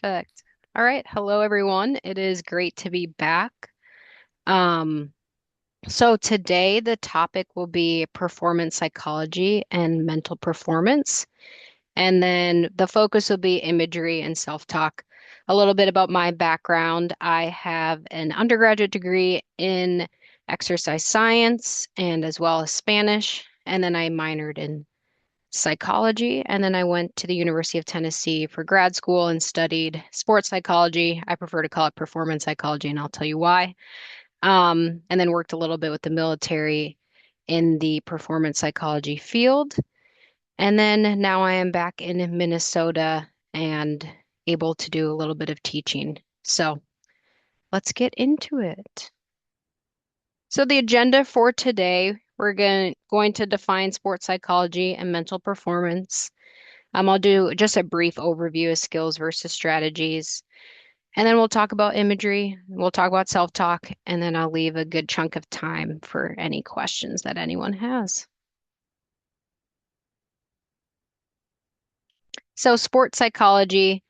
Perfect. All right. Hello, everyone. It is great to be back. Um, so today the topic will be performance psychology and mental performance. And then the focus will be imagery and self-talk. A little bit about my background. I have an undergraduate degree in exercise science and as well as Spanish. And then I minored in psychology. And then I went to the University of Tennessee for grad school and studied sports psychology. I prefer to call it performance psychology, and I'll tell you why. And then worked a little bit with the military in the performance psychology field. And then now I am back in Minnesota and able to do a little bit of teaching. So let's get into it. So the agenda for today, we're going to define sports psychology and mental performance. I'll do just a brief overview of skills versus strategies. And then we'll talk about imagery, we'll talk about self-talk, and then I'll leave a good chunk of time for any questions that anyone has. So, sports psychology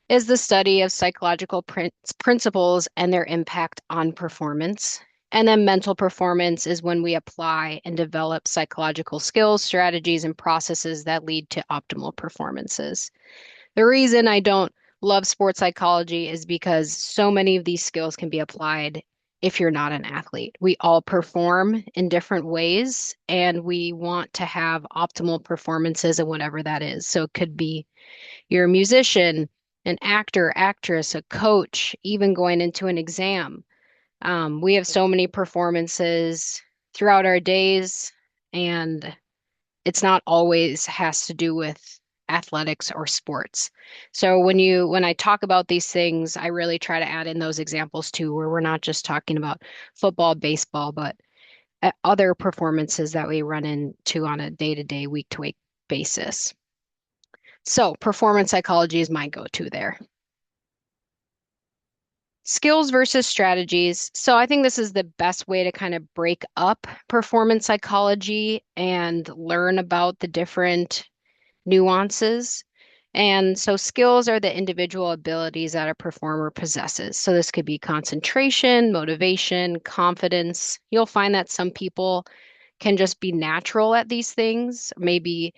is the study of psychological principles and their impact on performance. And then mental performance is when we apply and develop psychological skills, strategies, and processes that lead to optimal performances. The reason I don't love sports psychology is because so many of these skills can be applied if you're not an athlete. We all perform in different ways, and we want to have optimal performances and whatever that is. So it could be you're a musician, an actor, actress, a coach, even going into an exam. We have so many performances throughout our days, and it's not always has to do with athletics or sports. So when I talk about these things, I really try to add in those examples too, where we're not just talking about football, baseball, but other performances that we run into on a day-to-day, week-to-week basis. So performance psychology is my go-to there. Skills versus strategies. So I think this is the best way to kind of break up performance psychology and learn about the different nuances. And so skills are the individual abilities that a performer possesses. So this could be concentration, motivation, confidence. You'll find that some people can just be natural at these things, maybe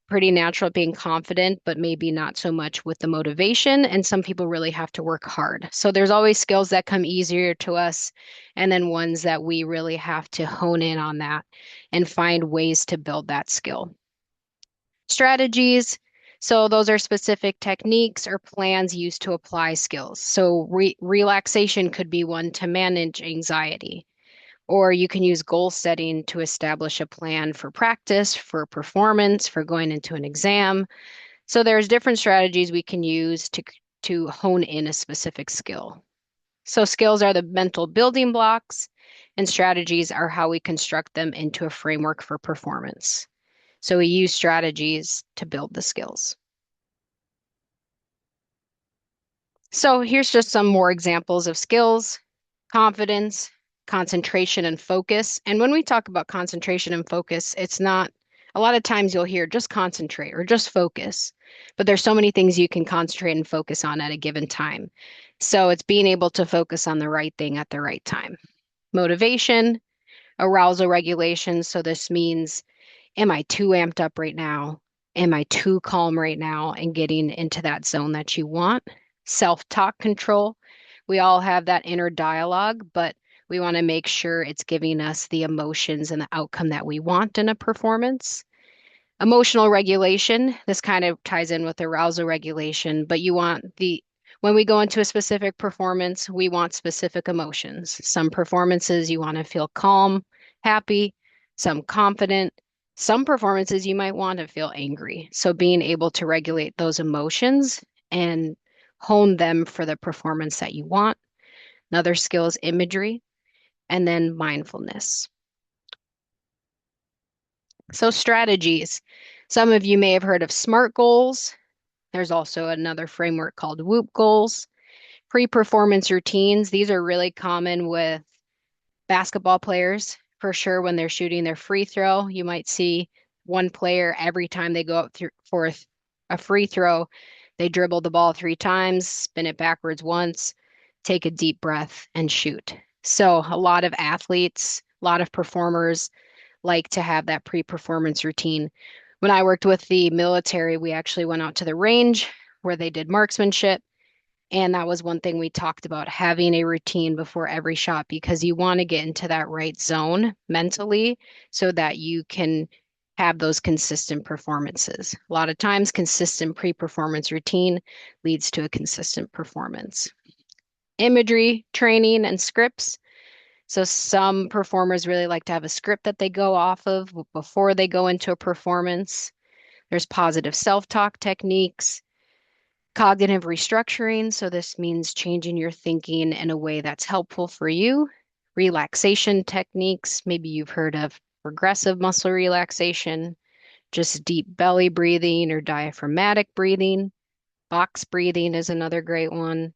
pretty natural at being confident, but maybe not so much with the motivation. And some people really have to work hard. So there's always skills that come easier to us, and then ones that we really have to hone in on that and find ways to build that skill. Strategies. So those are specific techniques or plans used to apply skills. So relaxation could be one to manage anxiety, or you can use goal setting to establish a plan for practice, for performance, for going into an exam. So there's different strategies we can use to hone in a specific skill. So skills are the mental building blocks, and strategies are how we construct them into a framework for performance. So we use strategies to build the skills. So here's just some more examples of skills: confidence, concentration, and focus. And when we talk about concentration and focus, it's not a lot of times you'll hear just concentrate or just focus, but there's so many things you can concentrate and focus on at a given time. So it's being able to focus on the right thing at the right time. Motivation, arousal regulation. So this means, am I too amped up right now? Am I too calm right now? And getting into that zone that you want. Self-talk control. We all have that inner dialogue, but we want to make sure it's giving us the emotions and the outcome that we want in a performance. Emotional regulation. This kind of ties in with arousal regulation, but when we go into a specific performance, we want specific emotions. Some performances you want to feel calm, happy, some confident. Some performances you might want to feel angry. So being able to regulate those emotions and hone them for the performance that you want. Another skill is imagery, and then mindfulness. So strategies. Some of you may have heard of SMART goals. There's also another framework called WHOOP goals. Pre-performance routines. These are really common with basketball players for sure. When they're shooting their free throw, you might see one player every time they go up for a free throw, They dribble the ball 3 times, spin it backwards once, take a deep breath, and shoot. So, a lot of athletes, a lot of performers like to have that pre-performance routine. When I worked with the military, we actually went out to the range where they did marksmanship. And that was one thing we talked about, having a routine before every shot because you want to get into that right zone mentally so that you can have those consistent performances. A lot of times, consistent pre-performance routine leads to a consistent performance. Imagery, training, and scripts. So some performers really like to have a script that they go off of before they go into a performance. There's positive self-talk techniques, cognitive restructuring. So this means changing your thinking in a way that's helpful for you. Relaxation techniques. Maybe you've heard of progressive muscle relaxation, just deep belly breathing or diaphragmatic breathing. Box breathing is another great one.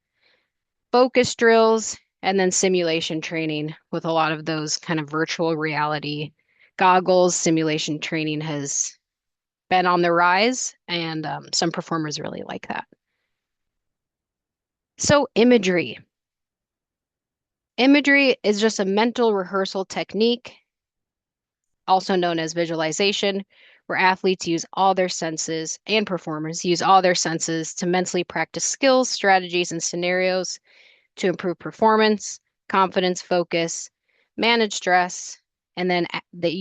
Focus drills, and then simulation training with a lot of those kind of virtual reality goggles. Simulation training has been on the rise, and some performers really like that. So, imagery. Imagery is just a mental rehearsal technique, also known as visualization, where athletes use all their senses and performers use all their senses to mentally practice skills, strategies, and scenarios to improve performance, confidence, focus, manage stress, and then they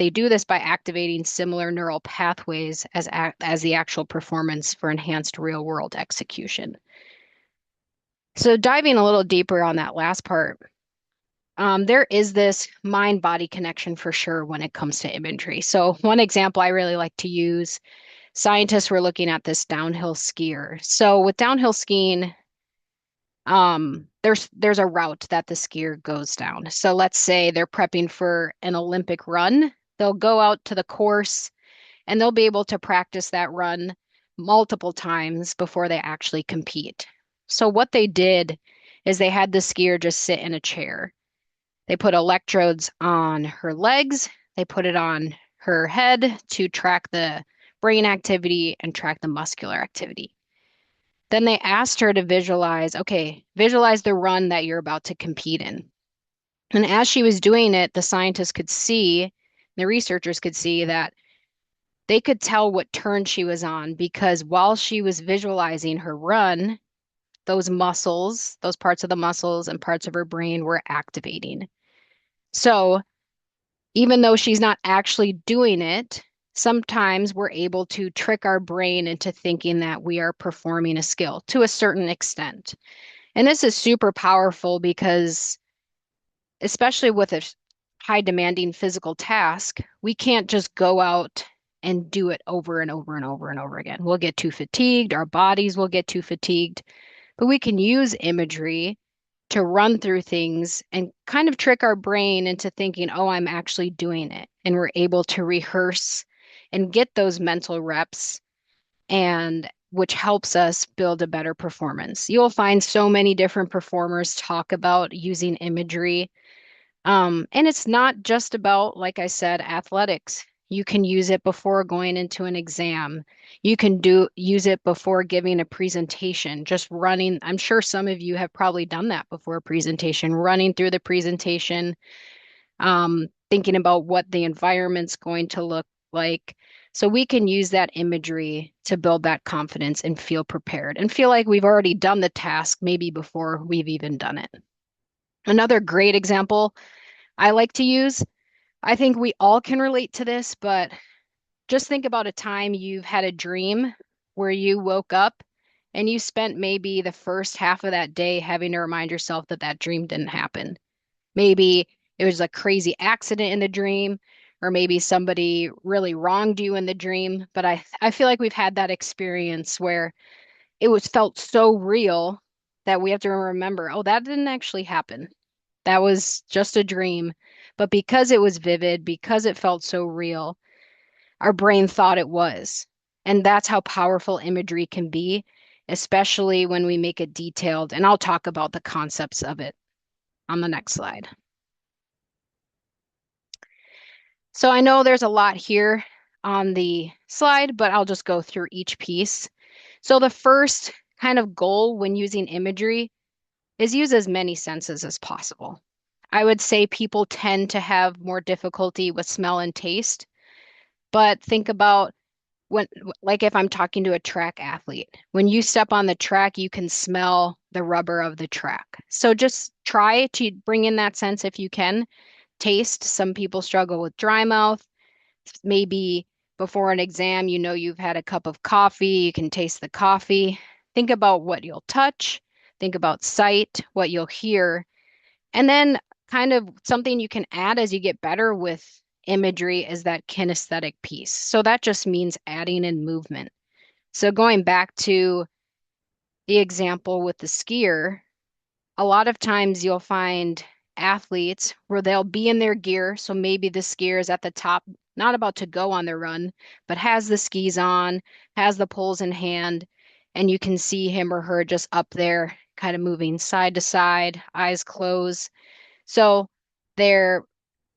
do this by activating similar neural pathways as the actual performance for enhanced real world execution. So diving a little deeper on that last part, there is this mind body connection for sure when it comes to imagery. So one example I really like to use, scientists were looking at this downhill skier. So with downhill skiing, there's a route that the skier goes down. So let's say they're prepping for an Olympic run. They'll go out to the course and they'll be able to practice that run multiple times before they actually compete. So what they did is they had the skier just sit in a chair. They put electrodes on her legs, they put it on her head to track the brain activity and track the muscular activity. Then they asked her to visualize, okay, visualize the run that you're about to compete in. And as she was doing it, the scientists could see, the researchers could see that they could tell what turn she was on because while she was visualizing her run, those muscles, those parts of the muscles and parts of her brain were activating. So even though she's not actually doing it, sometimes we're able to trick our brain into thinking that we are performing a skill to a certain extent. And this is super powerful because, especially with a high demanding physical task, we can't just go out and do it over and over and over and over again. We'll get too fatigued, our bodies will get too fatigued, but we can use imagery to run through things and kind of trick our brain into thinking, oh, I'm actually doing it. And we're able to rehearse and get those mental reps, and which helps us build a better performance. You'll find so many different performers talk about using imagery. And it's not just about, like I said, athletics. You can use it before going into an exam. You can use it before giving a presentation, just running. I'm sure some of you have probably done that before a presentation, running through the presentation, thinking about what the environment's going to look like. So we can use that imagery to build that confidence and feel prepared and feel like we've already done the task maybe before we've even done it. Another great example I like to use, I think we all can relate to this, but just think about a time you've had a dream where you woke up and you spent maybe the first half of that day having to remind yourself that that dream didn't happen. Maybe it was a crazy accident in the dream, or maybe somebody really wronged you in the dream. But I feel like we've had that experience where it was felt so real that we have to remember, oh, that didn't actually happen. That was just a dream. But because it was vivid, because it felt so real, our brain thought it was. And that's how powerful imagery can be, especially when we make it detailed. And I'll talk about the concepts of it on the next slide. So I know there's a lot here on the slide, but I'll just go through each piece. So the first kind of goal when using imagery is use as many senses as possible. I would say people tend to have more difficulty with smell and taste, but think about when, like if I'm talking to a track athlete, when you step on the track, you can smell the rubber of the track. So just try to bring in that sense if you can. Taste, some people struggle with dry mouth. Maybe before an exam, you know you've had a cup of coffee, you can taste the coffee. Think about what you'll touch, think about sight, what you'll hear, and then kind of something you can add as you get better with imagery is that kinesthetic piece. So that just means adding in movement. So going back to the example with the skier, a lot of times you'll find athletes where they'll be in their gear. So maybe the skier is at the top, not about to go on their run, but has the skis on, has the poles in hand, and you can see him or her just up there, kind of moving side to side, eyes closed. So they're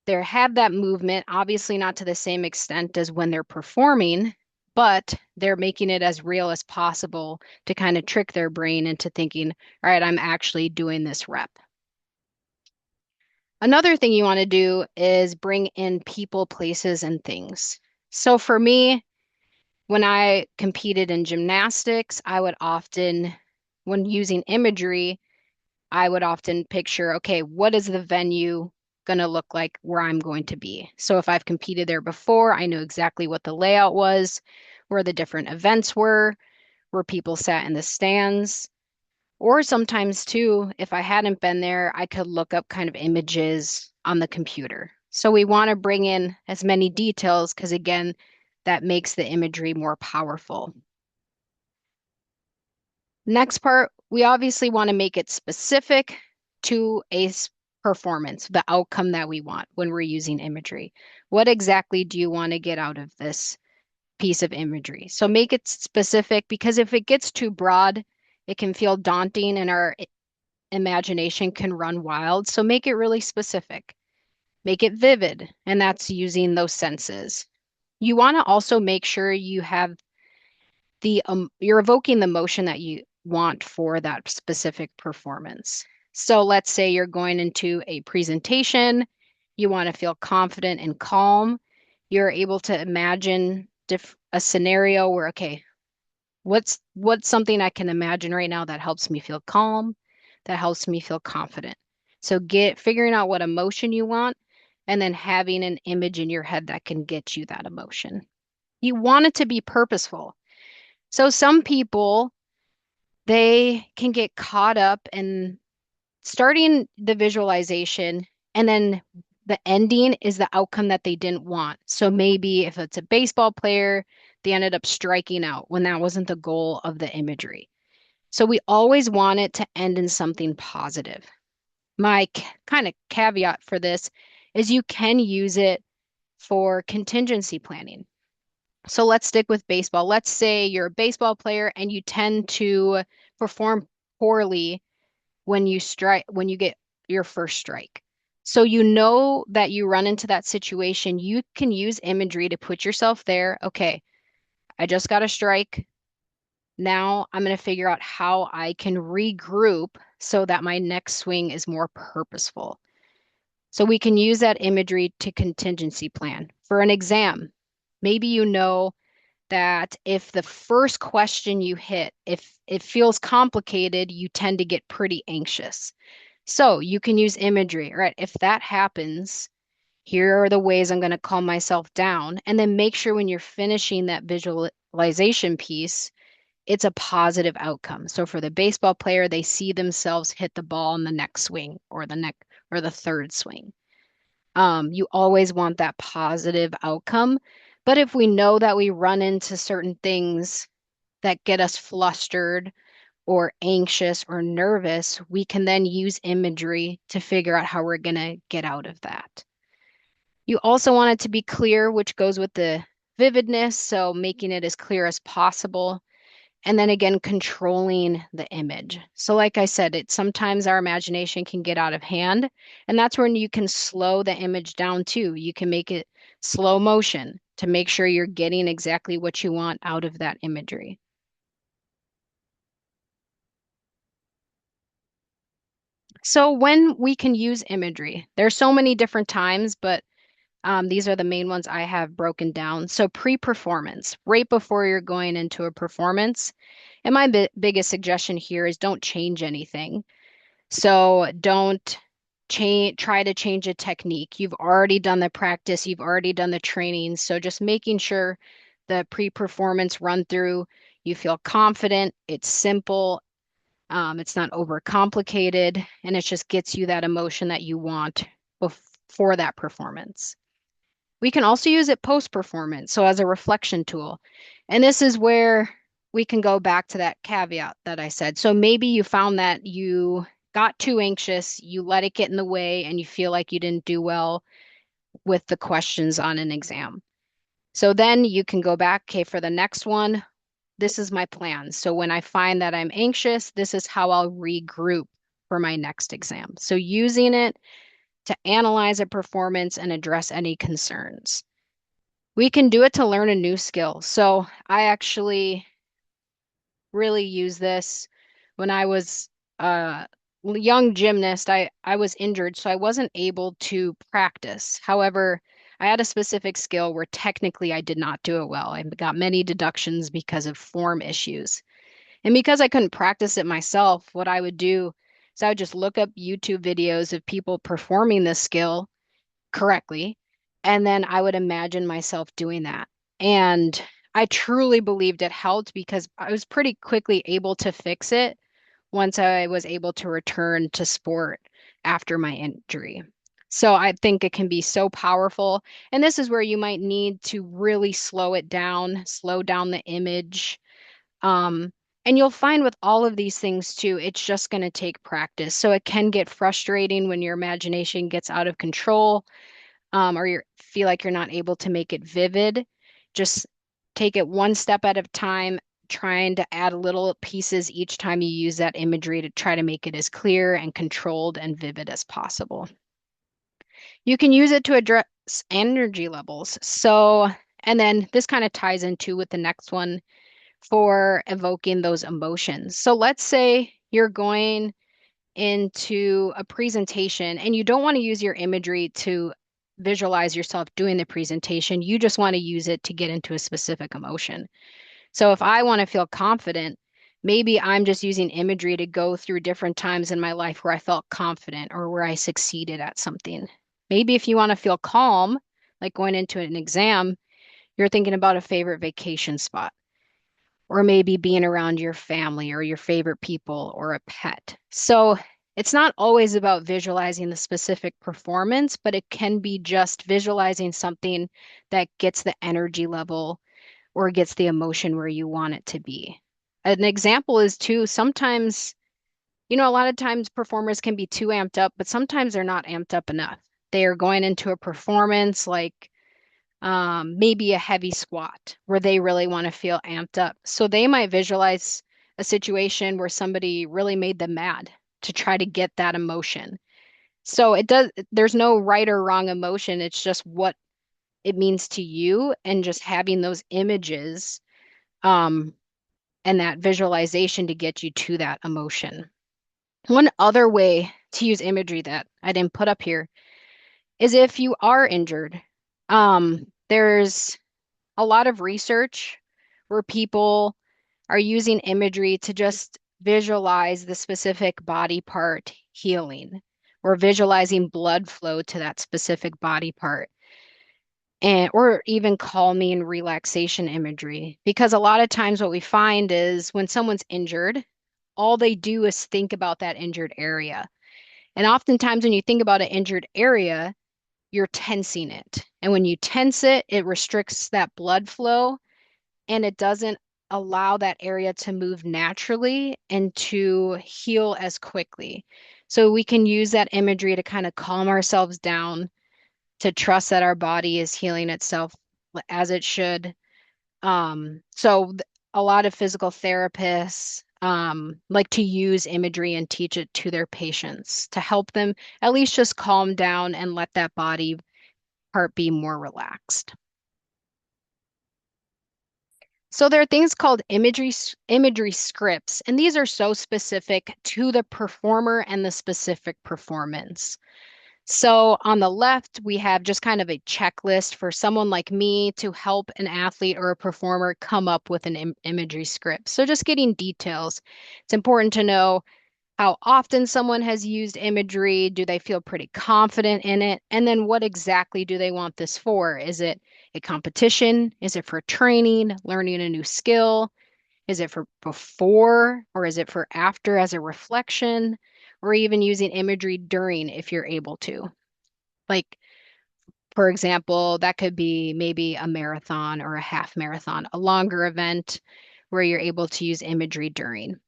have that movement, obviously not to the same extent as when they're performing, but they're making it as real as possible to kind of trick their brain into thinking, all right, I'm actually doing this rep. Another thing you want to do is bring in people, places, and things. So for me, when I competed in gymnastics, I would often, when using imagery, I would often picture, okay, what is the venue going to look like where I'm going to be? So if I've competed there before, I know exactly what the layout was, where the different events were, where people sat in the stands. Or sometimes too, if I hadn't been there, I could look up kind of images on the computer. So we want to bring in as many details because again, that makes the imagery more powerful. Next part, we obviously want to make it specific to a performance, the outcome that we want when we're using imagery. What exactly do you want to get out of this piece of imagery? So make it specific because if it gets too broad, it can feel daunting and our imagination can run wild. So make it really specific. Make it vivid, and that's using those senses. You want to also make sure you have you're evoking the motion that you want for that specific performance. So let's say you're going into a presentation, you want to feel confident and calm. You're able to imagine a scenario where, okay, what's something I can imagine right now that helps me feel calm, that helps me feel confident. So figuring out what emotion you want and then having an image in your head that can get you that emotion. You want it to be purposeful. So some people, they can get caught up in starting the visualization and then the ending is the outcome that they didn't want. So maybe if it's a baseball player, they ended up striking out when that wasn't the goal of the imagery. So we always want it to end in something positive. My kind of caveat for this is you can use it for contingency planning. So let's stick with baseball. Let's say you're a baseball player and you tend to perform poorly when you get your first strike. So you know that you run into that situation. You can use imagery to put yourself there. Okay, I just got a strike. Now I'm going to figure out how I can regroup so that my next swing is more purposeful. So we can use that imagery to contingency plan. For an exam, maybe you know that if the first question you hit, if it feels complicated, you tend to get pretty anxious. So you can use imagery, all right? If that happens, here are the ways I'm going to calm myself down. And then make sure when you're finishing that visualization piece, it's a positive outcome. So for the baseball player, they see themselves hit the ball in the next swing or the third swing. You always want that positive outcome. But if we know that we run into certain things that get us flustered or anxious or nervous, we can then use imagery to figure out how we're going to get out of that. You also want it to be clear, which goes with the vividness, so making it as clear as possible. And then again, controlling the image. So like I said, sometimes our imagination can get out of hand, and that's when you can slow the image down too. You can make it slow motion to make sure you're getting exactly what you want out of that imagery. So when we can use imagery, there's so many different times, but these are the main ones I have broken down. So pre-performance, right before you're going into a performance. And my biggest suggestion here is don't change anything. So don't try to change a technique. You've already done the practice, you've already done the training. So just making sure the pre-performance run through, you feel confident, it's simple, it's not overcomplicated, and it just gets you that emotion that you want before that performance. We can also use it post-performance, so as a reflection tool. And this is where we can go back to that caveat that I said. So maybe you found that you got too anxious, you let it get in the way, and you feel like you didn't do well with the questions on an exam. So then you can go back, okay, for the next one, this is my plan. So when I find that I'm anxious, this is how I'll regroup for my next exam. So using it to analyze a performance and address any concerns. We can do it to learn a new skill. So I actually really use this when I was a young gymnast. I was injured, so I wasn't able to practice. However, I had a specific skill where technically I did not do it well. I got many deductions because of form issues. And because I couldn't practice it myself, what I would do is I would just look up YouTube videos of people performing this skill correctly. And then I would imagine myself doing that. And I truly believed it helped because I was pretty quickly able to fix it once I was able to return to sport after my injury. So I think it can be so powerful. And this is where you might need to really slow down the image. Um, and you'll find with all of these things too, it's just going to take practice. So it can get frustrating when your imagination gets out of control, or you feel like you're not able to make it vivid. Just take it one step at a time, trying to add little pieces each time you use that imagery to try to make it as clear and controlled and vivid as possible. You can use it to address energy levels. So, and then this kind of ties into with the next one for evoking those emotions. So let's say you're going into a presentation and you don't want to use your imagery to visualize yourself doing the presentation. You just want to use it to get into a specific emotion. So if I want to feel confident, maybe I'm just using imagery to go through different times in my life where I felt confident or where I succeeded at something. Maybe if you want to feel calm, like going into an exam, you're thinking about a favorite vacation spot, or maybe being around your family or your favorite people or a pet. So it's not always about visualizing the specific performance, but it can be just visualizing something that gets the energy level or gets the emotion where you want it to be. An example is too, sometimes, a lot of times performers can be too amped up, but sometimes they're not amped up enough. They are going into a performance like maybe a heavy squat where they really want to feel amped up. So they might visualize a situation where somebody really made them mad to try to get that emotion. So there's no right or wrong emotion. It's just what it means to you and just having those images um, and that visualization to get you to that emotion. One other way to use imagery that I didn't put up here is if you are injured. There's a lot of research where people are using imagery to just visualize the specific body part healing or visualizing blood flow to that specific body part, and or even calming relaxation imagery, because a lot of times what we find is when someone's injured, all they do is think about that injured area. And oftentimes when you think about an injured area, you're tensing it. And when you tense it, it restricts that blood flow and it doesn't allow that area to move naturally and to heal as quickly. So we can use that imagery to kind of calm ourselves down, to trust that our body is healing itself as it should. A lot of physical therapists like to use imagery and teach it to their patients to help them at least just calm down and let that body part be more relaxed. So there are things called imagery scripts, and these are so specific to the performer and the specific performance. So on the left, we have just kind of a checklist for someone like me to help an athlete or a performer come up with an imagery script. So just getting details. It's important to know how often someone has used imagery. Do they feel pretty confident in it? And then what exactly do they want this for? Is it a competition? Is it for training, learning a new skill? Is it for before or is it for after as a reflection? Or even using imagery during if you're able to. Like, for example, that could be maybe a marathon or a half marathon, a longer event where you're able to use imagery during.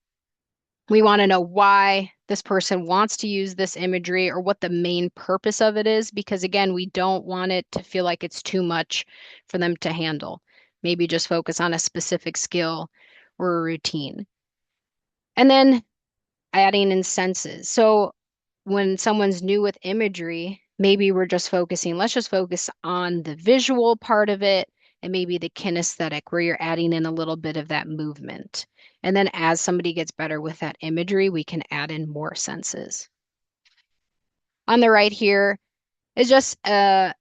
We want to know why this person wants to use this imagery or what the main purpose of it is, because again, we don't want it to feel like it's too much for them to handle. Maybe just focus on a specific skill or a routine. And then adding in senses. So when someone's new with imagery, maybe we're just focusing, let's just focus on the visual part of it and maybe the kinesthetic, where you're adding in a little bit of that movement. And then as somebody gets better with that imagery, we can add in more senses. On the right here is just an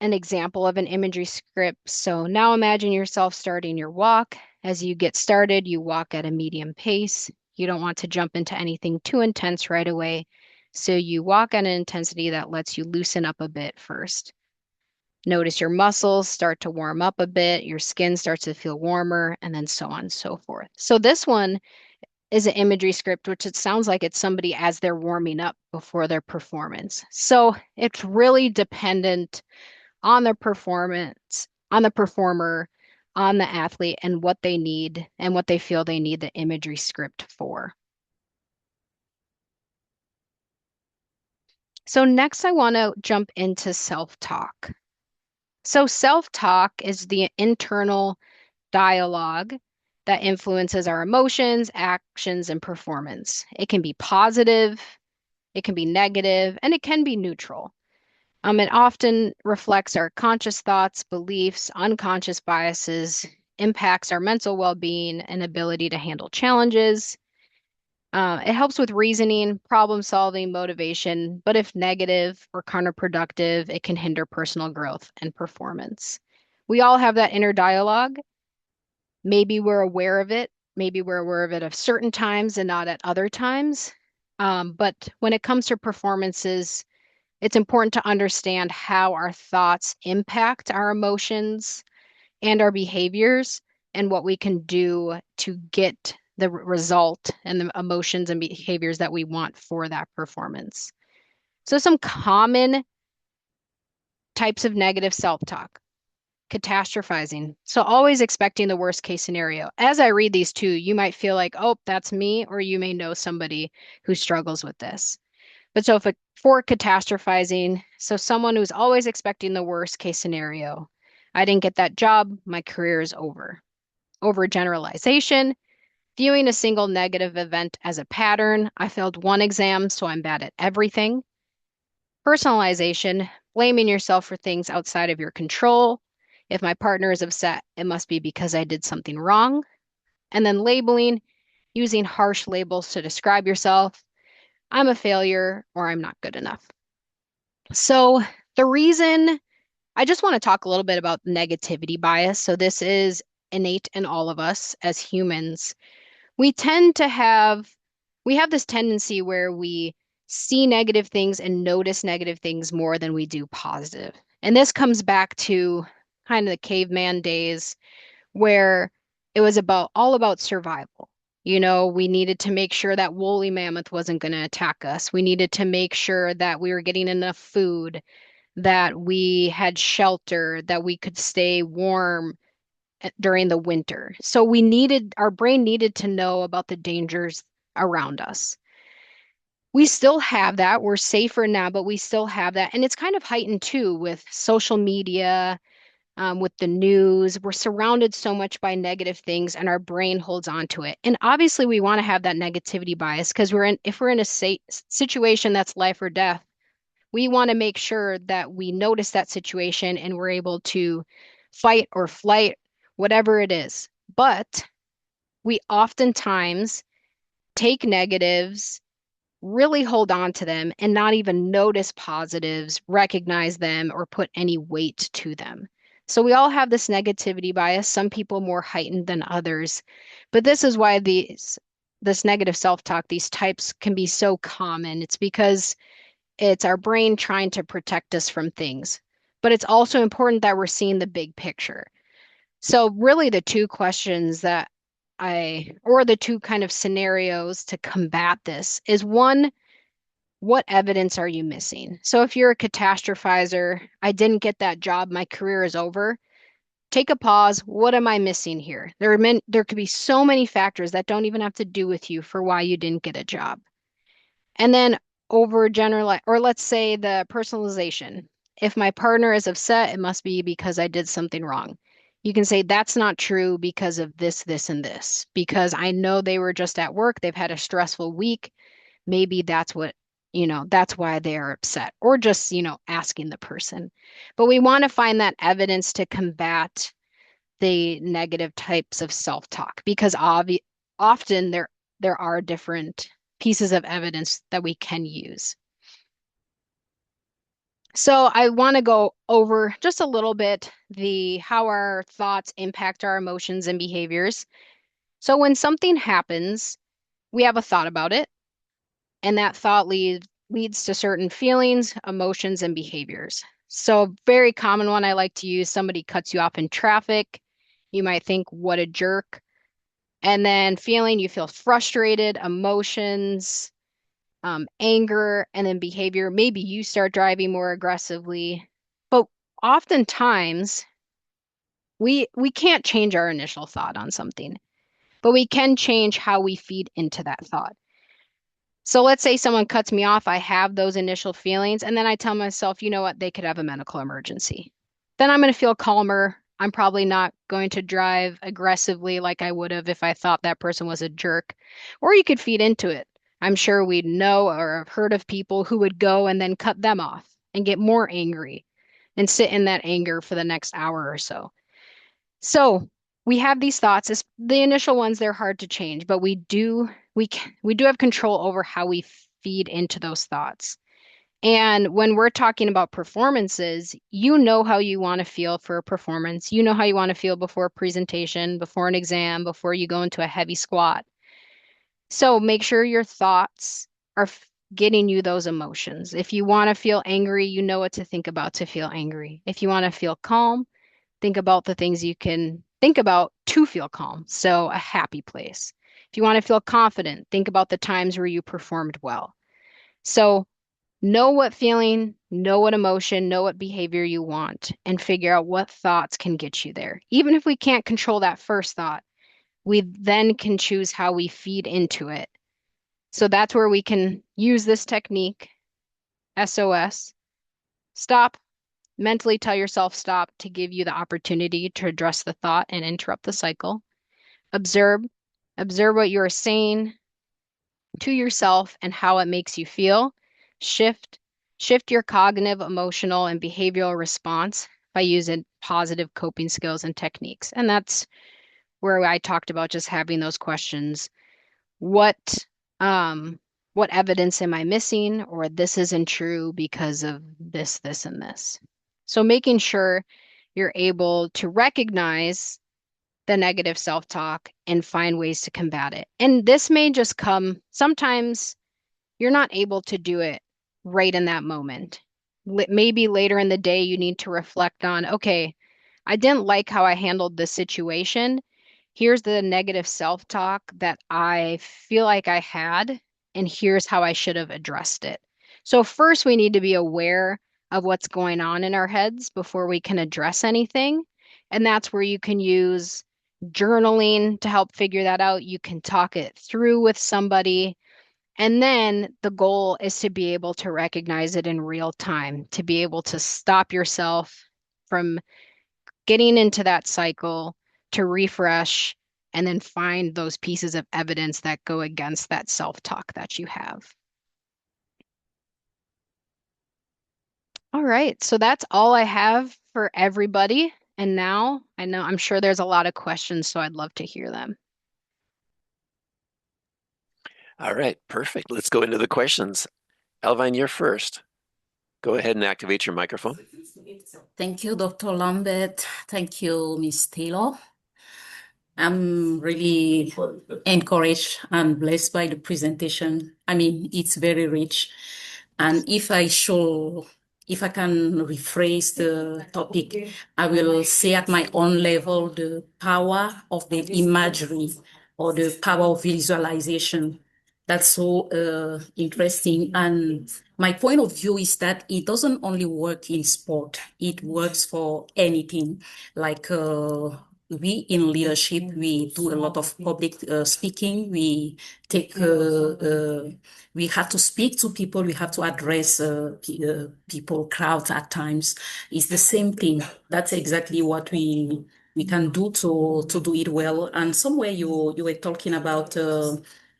example of an imagery script. So now imagine yourself starting your walk. As you get started, you walk at a medium pace. You don't want to jump into anything too intense right away. So you walk at an intensity that lets you loosen up a bit first. Notice your muscles start to warm up a bit, your skin starts to feel warmer, and then so on and so forth. So this one is an imagery script, which it sounds like it's somebody as they're warming up before their performance. So it's really dependent on their performance, on the performer, on the athlete, and what they need and what they feel they need the imagery script for. So next I want to jump into self-talk. So self-talk is the internal dialogue that influences our emotions, actions, and performance. It can be positive, it can be negative, and it can be neutral. It often reflects our conscious thoughts, beliefs, unconscious biases, impacts our mental well-being and ability to handle challenges. It helps with reasoning, problem solving, motivation, but if negative or counterproductive, it can hinder personal growth and performance. We all have that inner dialogue. Maybe we're aware of it. Maybe we're aware of it at certain times and not at other times. But when it comes to performances, it's important to understand how our thoughts impact our emotions and our behaviors and what we can do to get the result and the emotions and behaviors that we want for that performance. So, some common types of negative self talk. Catastrophizing. So, always expecting the worst case scenario. As I read these two, you might feel like, oh, that's me, or you may know somebody who struggles with this. But so for catastrophizing, so someone who's always expecting the worst case scenario. I didn't get that job, my career is over. Overgeneralization, viewing a single negative event as a pattern. I failed one exam, so I'm bad at everything. Personalization, blaming yourself for things outside of your control. If my partner is upset, it must be because I did something wrong. And then labeling, using harsh labels to describe yourself. I'm a failure or I'm not good enough. So the reason I just want to talk a little bit about negativity bias. So this is innate in all of us as humans. We tend to we have this tendency where we see negative things and notice negative things more than we do positive. And this comes back to kind of the caveman days where it was all about survival. You know, we needed to make sure that woolly mammoth wasn't going to attack us. We needed to make sure that we were getting enough food, that we had shelter, that we could stay warm during the winter. So our brain needed to know about the dangers around us. We still have that. We're safer now, but we still have that. And it's kind of heightened too with social media, with the news. We're surrounded so much by negative things and our brain holds on to it. And obviously we want to have that negativity bias because if we're in a situation that's life or death, we want to make sure that we notice that situation and we're able to fight or flight, whatever it is. But we oftentimes take negatives, really hold on to them, and not even notice positives, recognize them, or put any weight to them. So we all have this negativity bias, some people more heightened than others. But this is why this negative self-talk, these types can be so common. It's because it's our brain trying to protect us from things. But it's also important that we're seeing the big picture. So really the two questions that or the two kind of scenarios to combat this is one, what evidence are you missing? So if you're a catastrophizer, I didn't get that job, my career is over. Take a pause. What am I missing here? There could be so many factors that don't even have to do with you for why you didn't get a job. And then overgeneralize, or let's say the personalization. If my partner is upset, it must be because I did something wrong. You can say that's not true because of this, this, and this. Because I know they were just at work, they've had a stressful week. Maybe that's what, that's why they are upset, or just, asking the person. But we want to find that evidence to combat the negative types of self-talk because often there are different pieces of evidence that we can use. So I want to go over just a little bit the how our thoughts impact our emotions and behaviors. So when something happens, we have a thought about it, and that thought leads to certain feelings, emotions, and behaviors. So a very common one I like to use, somebody cuts you off in traffic. You might think, what a jerk. And then feeling, you feel frustrated, emotions, anger, and then behavior. Maybe you start driving more aggressively. But oftentimes, we can't change our initial thought on something, but we can change how we feed into that thought. So let's say someone cuts me off, I have those initial feelings, and then I tell myself, you know what, they could have a medical emergency. Then I'm going to feel calmer. I'm probably not going to drive aggressively like I would have if I thought that person was a jerk. Or you could feed into it. I'm sure we'd know or have heard of people who would go and then cut them off and get more angry and sit in that anger for the next hour or so. So we have these thoughts. The initial ones, they're hard to change, but we do have control over how we feed into those thoughts. And when we're talking about performances, you know how you want to feel for a performance. You know how you want to feel before a presentation, before an exam, before you go into a heavy squat. So make sure your thoughts are getting you those emotions. If you want to feel angry, you know what to think about to feel angry. If you want to feel calm, think about the things you can think about to feel calm. So, a happy place. If you want to feel confident, think about the times where you performed well. So, know what feeling, know what emotion, know what behavior you want, and figure out what thoughts can get you there. Even if we can't control that first thought, we then can choose how we feed into it. So, that's where we can use this technique, SOS, stop, mentally tell yourself stop to give you the opportunity to address the thought and interrupt the cycle. Observe, observe what you are saying to yourself and how it makes you feel. Shift, shift your cognitive, emotional, and behavioral response by using positive coping skills and techniques. And that's where I talked about just having those questions. What what evidence am I missing? Or this isn't true because of this, this, and this. So making sure you're able to recognize the negative self-talk and find ways to combat it. And this may just come, sometimes you're not able to do it right in that moment. Maybe later in the day, you need to reflect on, okay, I didn't like how I handled this situation. Here's the negative self-talk that I feel like I had, and here's how I should have addressed it. So first, we need to be aware of what's going on in our heads before we can address anything. And that's where you can use journaling to help figure that out. You can talk it through with somebody. And then the goal is to be able to recognize it in real time, to be able to stop yourself from getting into that cycle, to refresh, and then find those pieces of evidence that go against that self-talk that you have. All right, so that's all I have for everybody. And now I know I'm sure there's a lot of questions, so I'd love to hear them. All right, perfect. Let's go into the questions. Elvine, you're first. Go ahead and activate your microphone. Thank you, Dr. Lambert. Thank you, Miss Taylor. I'm really encouraged and blessed by the presentation. I mean, it's very rich. And if I can rephrase the topic, I will say at my own level, the power of the imagery or the power of visualization. That's so interesting. And my point of view is that it doesn't only work in sport, it works for anything. Like we in leadership, we do a lot of public speaking. Take, uh, uh, we have to speak to people. We have to address people, crowds at times. It's the same thing. That's exactly what we can do to do it well. And somewhere you were talking about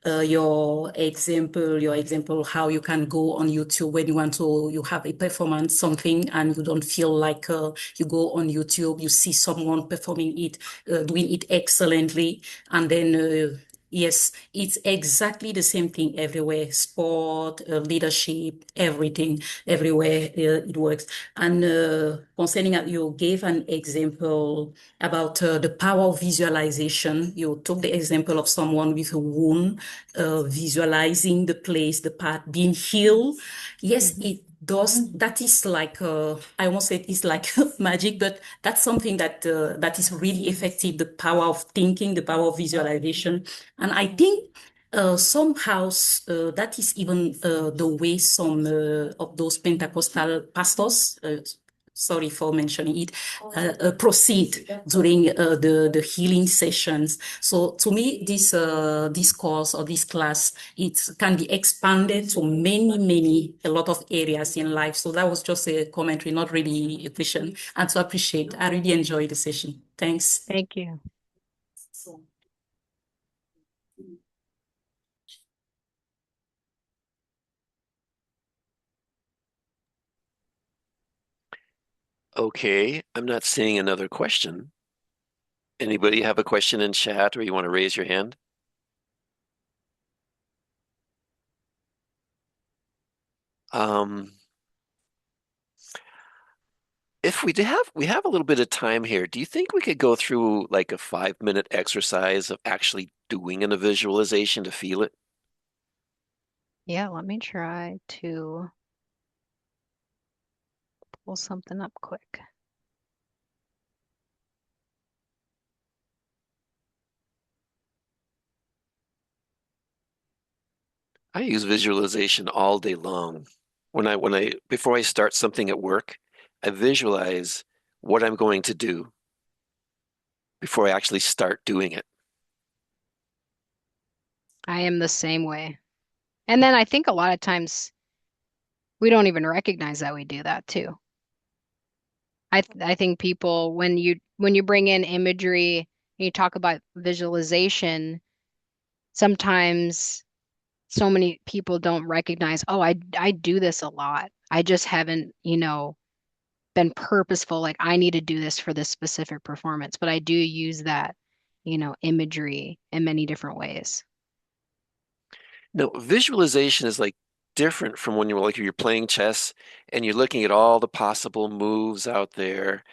your example, how you can go on YouTube when you have a performance, something, and you don't feel like you go on YouTube, you see someone performing it, doing it excellently, and then yes, it's exactly the same thing everywhere. Sport, leadership, everything, everywhere it works. And concerning that, you gave an example about the power of visualization. You took the example of someone with a wound, visualizing the place, the part being healed. Yes, it does. That is like I won't say it's like magic, but that's something that is really effective. The power of thinking, the power of visualization, and I think somehow that is even the way some of those Pentecostal pastors, sorry for mentioning it, proceed during the healing sessions. So to me, this course or this class, it can be expanded to a lot of areas in life. So that was just a commentary, not really a question. And to appreciate, I really enjoyed the session. Thanks. Thank you. Okay, I'm not seeing another question. Anybody have a question in chat or you want to raise your hand? Um, if we have a little bit of time here, do you think we could go through like a 5-minute exercise of actually doing in a visualization to feel it? Yeah, let me try to pull something up quick. I use visualization all day long. Before I start something at work, I visualize what I'm going to do before I actually start doing it. I am the same way. And then I think a lot of times we don't even recognize that we do that too. I think people when you bring in imagery and you talk about visualization, sometimes so many people don't recognize, oh, I do this a lot. I just haven't, been purposeful, like I need to do this for this specific performance, but I do use that, imagery in many different ways. No, visualization is like different from when you're playing chess and you're looking at all the possible moves out there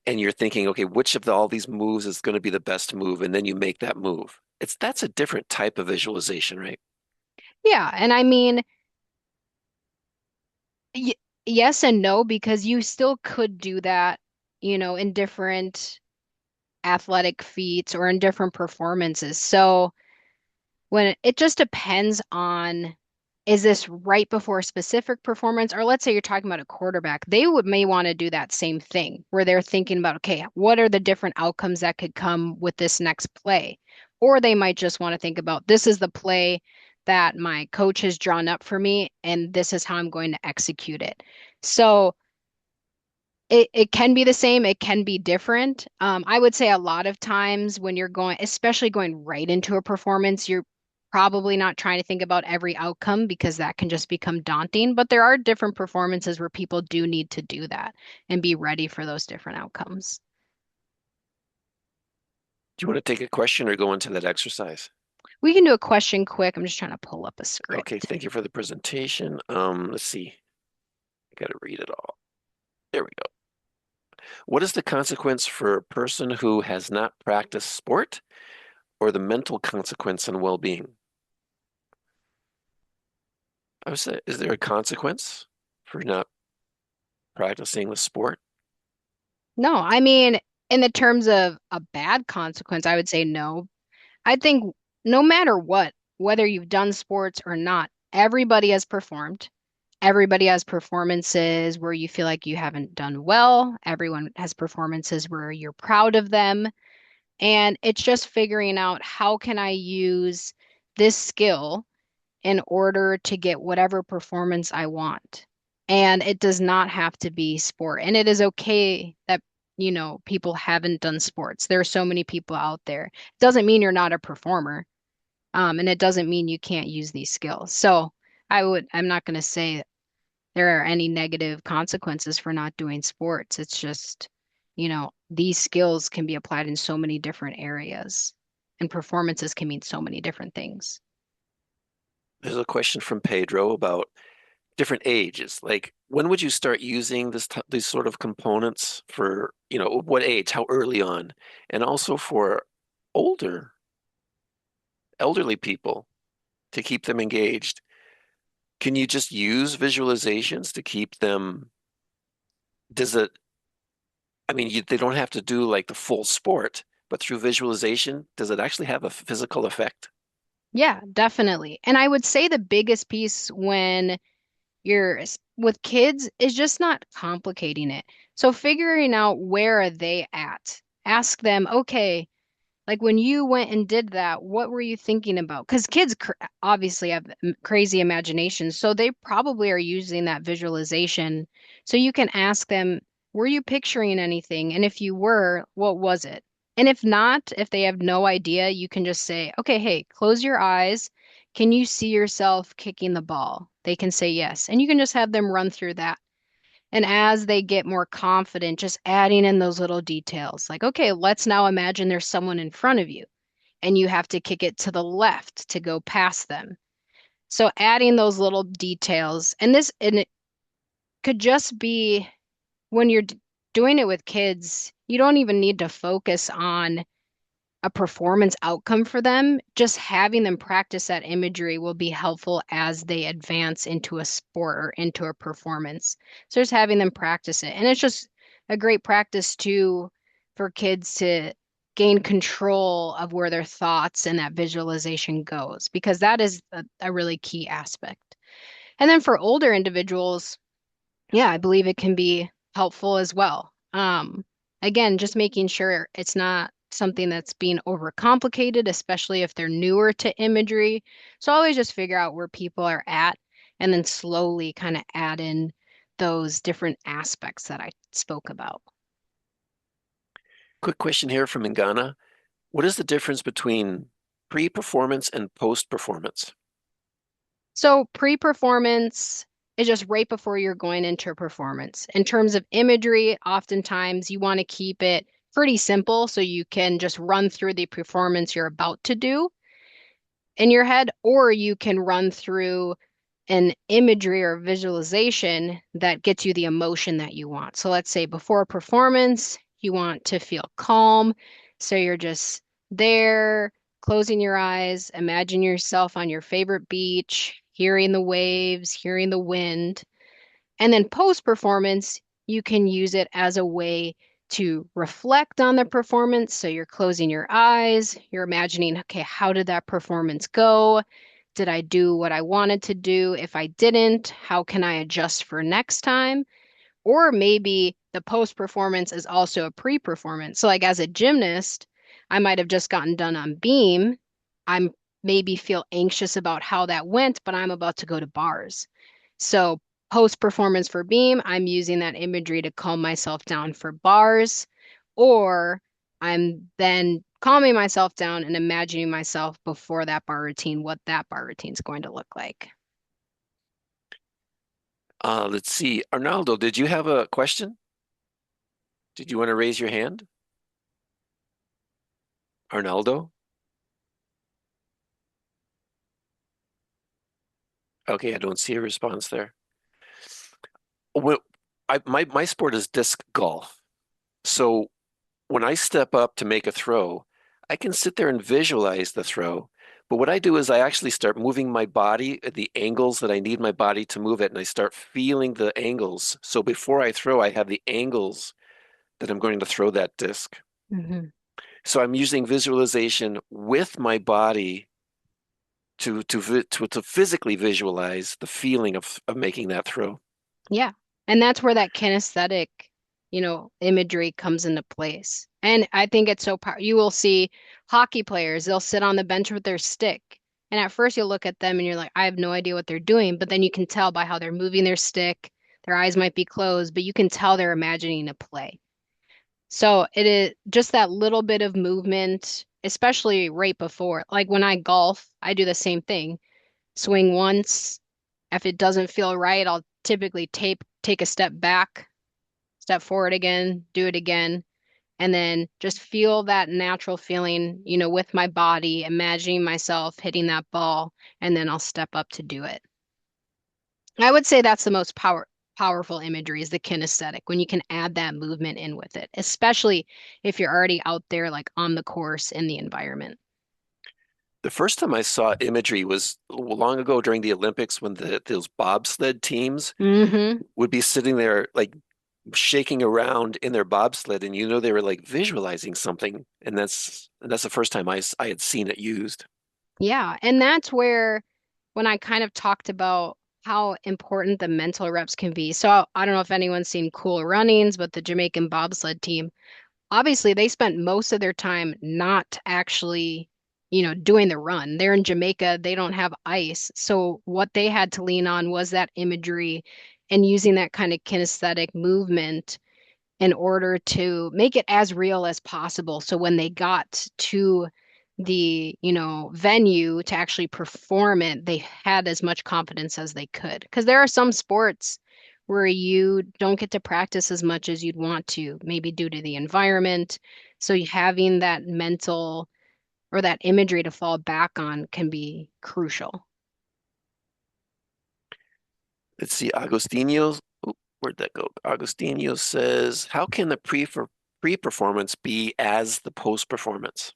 and you're thinking, okay, which of all these moves is going to be the best move? And then you make that move. That's a different type of visualization, right? Yeah, and I mean, y yes and no, because you still could do that, in different athletic feats or in different performances. So when it just depends on, is this right before a specific performance? Or let's say you're talking about a quarterback, they would may want to do that same thing where they're thinking about, okay, what are the different outcomes that could come with this next play? Or they might just want to think about, this is the play that my coach has drawn up for me, and this is how I'm going to execute it. So it can be the same, it can be different. I would say a lot of times when you're going, especially going right into a performance, you're probably not trying to think about every outcome because that can just become daunting. But there are different performances where people do need to do that and be ready for those different outcomes. you want to take a question or go into that exercise? We can do a question quick. I'm just trying to pull up a Okay, script. thank you for the presentation. Let's see. I got to read it all. There we go. What is the consequence for a person who has not practiced sport or the mental consequence on well-being? I would say, is there a consequence for not practicing the sport? No, I mean, in the terms of a bad consequence, I would say no. I think no matter what, whether you've done sports or not, everybody has performed. Everybody has performances where you feel like you haven't done well. Everyone has performances where you're proud of them. And it's just figuring out how can I use this skill in order to get whatever performance I want. And it does not have to be sport. And it is okay that, people haven't done sports. There are so many people out there. It doesn't mean you're not a performer. And it doesn't mean you can't use these skills. So I'm not going to say there are any negative consequences for not doing sports. It's just, these skills can be applied in so many different areas, and performances can mean so many different things. There's a question from Pedro about different ages. Like, when would you start using these sort of components for, what age, how early on? And also for older, elderly people to keep them engaged. Can you just use visualizations to keep them? Does it, I mean, they don't have to do like the full sport, but through visualization, does it actually have a physical effect? Yeah, definitely. And I would say the biggest piece when with kids is just not complicating it. So figuring out where are they at? Ask them, okay, like when you went and did that, what were you thinking about? Because kids cr obviously have crazy imaginations, so they probably are using that visualization. So you can ask them, were you picturing anything? And if you were, what was it? And if not, if they have no idea, you can just say, okay, hey, close your eyes. Can you see yourself kicking the ball? They can say yes. And you can just have them run through that. And as they get more confident, just adding in those little details like, okay, let's now imagine there's someone in front of you and you have to kick it to the left to go past them. So adding those little details, and it could just be when you're doing it with kids, you don't even need to focus on a performance outcome for them. Just having them practice that imagery will be helpful as they advance into a sport or into a performance. So just having them practice it. And it's just a great practice too for kids to gain control of where their thoughts and that visualization goes, because that is a really key aspect. And then for older individuals, yeah, I believe it can be helpful as well. Again, just making sure it's not something that's being overcomplicated, especially if they're newer to imagery. So always just figure out where people are at and then slowly kind of add in those different aspects that I spoke about. Quick question here from Ngana. What is the difference between pre-performance and post-performance? So pre-performance is just right before you're going into a performance. In terms of imagery, oftentimes you want to keep it pretty simple so you can just run through the performance you're about to do in your head, or you can run through an imagery or visualization that gets you the emotion that you want. So let's say before a performance, you want to feel calm. So you're just there, closing your eyes, imagine yourself on your favorite beach, hearing the waves, hearing the wind. And then post performance, you can use it as a way to reflect on the performance. So you're closing your eyes, you're imagining, okay, how did that performance go? Did I do what I wanted to do? If I didn't, how can I adjust for next time? Or maybe the post performance is also a pre performance. So, like as a gymnast, I might have just gotten done on beam. I'm maybe feel anxious about how that went, but I'm about to go to bars. So, post performance for beam, I'm using that imagery to calm myself down for bars, or I'm then calming myself down and imagining myself before that bar routine, what that bar routine is going to look like. Let's see. Arnaldo, did you have a question? Did you want to raise your hand? Arnaldo? Okay, I don't see a response there. Well, my sport is disc golf. So when I step up to make a throw, I can sit there and visualize the throw. But what I do is I actually start moving my body at the angles that I need my body to move it, and I start feeling the angles. So before I throw, I have the angles that I'm going to throw that disc. Hmm. So I'm using visualization with my body to physically visualize the feeling of making that throw. Yeah. And that's where that kinesthetic, imagery comes into place. And I think it's so powerful. You will see hockey players, they'll sit on the bench with their stick. And at first you'll look at them and you're like, I have no idea what they're doing. But then you can tell by how they're moving their stick. Their eyes might be closed, but you can tell they're imagining a play. So it is just that little bit of movement, especially right before. Like when I golf, I do the same thing. Swing once. If it doesn't feel right, I'll typically take a step back, step forward again, do it again, and then just feel that natural feeling, with my body, imagining myself hitting that ball, and then I'll step up to do it. I would say that's the most powerful imagery is the kinesthetic when you can add that movement in with it, especially if you're already out there like on the course in the environment. The first time I saw imagery was long ago during the Olympics when those bobsled teams Hmm. would be sitting there like shaking around in their bobsled, and they were like visualizing something, and that's the first time I had seen it used. Yeah, and that's where when I kind of talked about how important the mental reps can be. So I don't know if anyone's seen Cool Runnings, but the Jamaican bobsled team, obviously they spent most of their time not actually, doing the run. They're in Jamaica, they don't have ice. So what they had to lean on was that imagery and using that kind of kinesthetic movement in order to make it as real as possible. So when they got to the, venue to actually perform it, they had as much confidence as they could. Because there are some sports where you don't get to practice as much as you'd want to, maybe due to the environment. So having that mental or that imagery to fall back on can be crucial. Let's see, Agostinho, where'd that go? Agostinho says, how can the pre-performance be as the post-performance?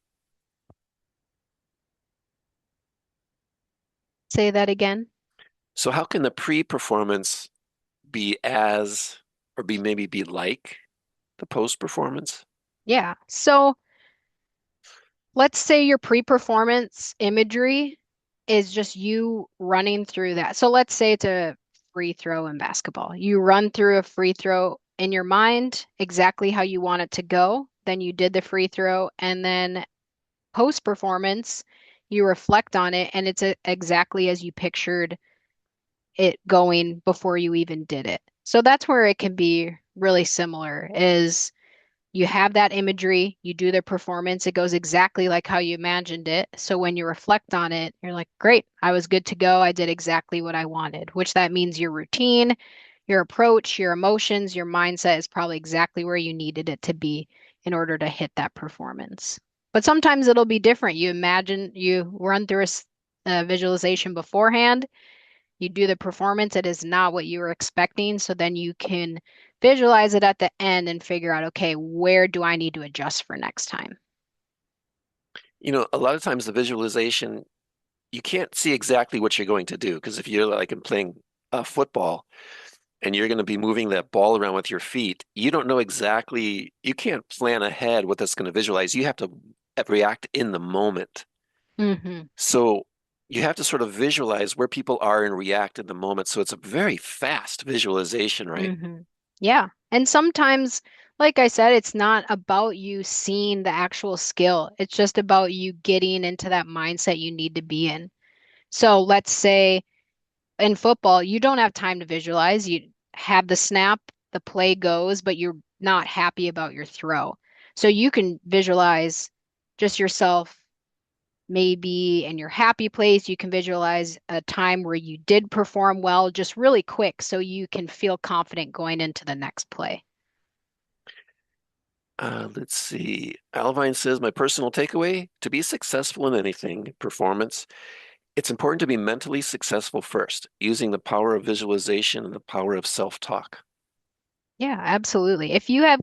Say that again. So how can the pre-performance be as, or be maybe be like the post-performance? Yeah. So let's say your pre-performance imagery is just you running through that. So let's say it's a free throw in basketball. You run through a free throw in your mind exactly how you want it to go. Then you did the free throw, and then post-performance, you reflect on it, and it's exactly as you pictured it going before you even did it. So that's where it can be really similar, is you have that imagery, you do the performance, it goes exactly like how you imagined it. So when you reflect on it, you're like, great, I was good to go. I did exactly what I wanted, which that means your routine, your approach, your emotions, your mindset is probably exactly where you needed it to be in order to hit that performance. But sometimes it'll be different. You imagine you run through a visualization beforehand, you do the performance, it is not what you were expecting. So then you can visualize it at the end and figure out, okay, where do I need to adjust for next time? A lot of times the visualization, you can't see exactly what you're going to do because if you're like in playing football and you're going to be moving that ball around with your feet, you don't know exactly, you can't plan ahead what that's going to visualize. You have to react in the moment. Hmm. So you have to sort of visualize where people are and react in the moment. So it's a very fast visualization, right? Hmm. Yeah. And sometimes, like I said, it's not about you seeing the actual skill. It's just about you getting into that mindset you need to be in. So let's say in football, you don't have time to visualize. You have the snap, the play goes, but you're not happy about your throw. So you can visualize just yourself maybe in your happy place. You can visualize a time where you did perform well, just really quick, so you can feel confident going into the next play. Let's see. Alvine says, my personal takeaway, to be successful in anything, performance, it's important to be mentally successful first, using the power of visualization and the power of self-talk. Yeah, absolutely. If you have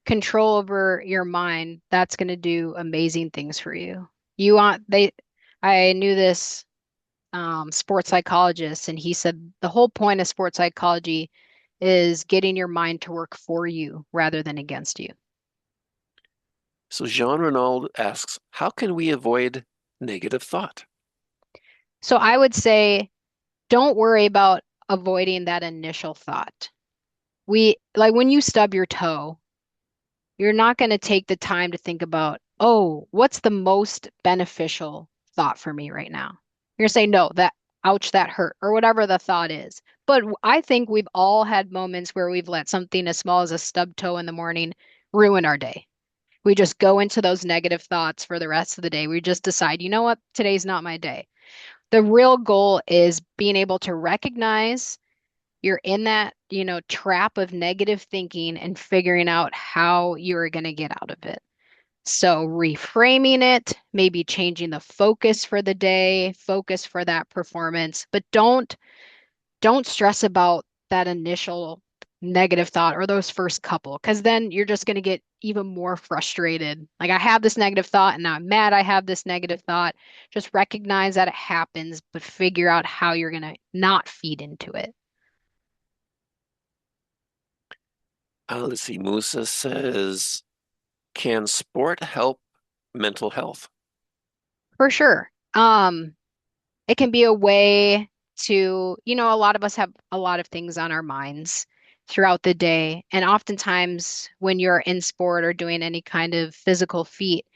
control over your mind, that's going to do amazing things for you. You want they I knew this sports psychologist, and he said the whole point of sports psychology is getting your mind to work for you rather than against you. So Jean Renaud asks, how can we avoid negative thought? So I would say don't worry about avoiding that initial thought. We like when you stub your toe, you're not going to take the time to think about, oh, what's the most beneficial thought for me right now? You're going to say, no, that, ouch, that hurt, or whatever the thought is. But I think we've all had moments where we've let something as small as a stub toe in the morning ruin our day. We just go into those negative thoughts for the rest of the day. We just decide, you know what, today's not my day. The real goal is being able to recognize you're in that, trap of negative thinking and figuring out how you're going to get out of it. So reframing it, maybe changing the focus for the day, focus for that performance, but don't stress about that initial negative thought or those first couple, because then you're just going to get even more frustrated. Like I have this negative thought and now I'm mad I have this negative thought. Just recognize that it happens, but figure out how you're going to not feed into it. Let's see. Musa says, can sport help mental health? For sure. It can be a way to, a lot of us have a lot of things on our minds throughout the day. And oftentimes when you're in sport or doing any kind of physical feat,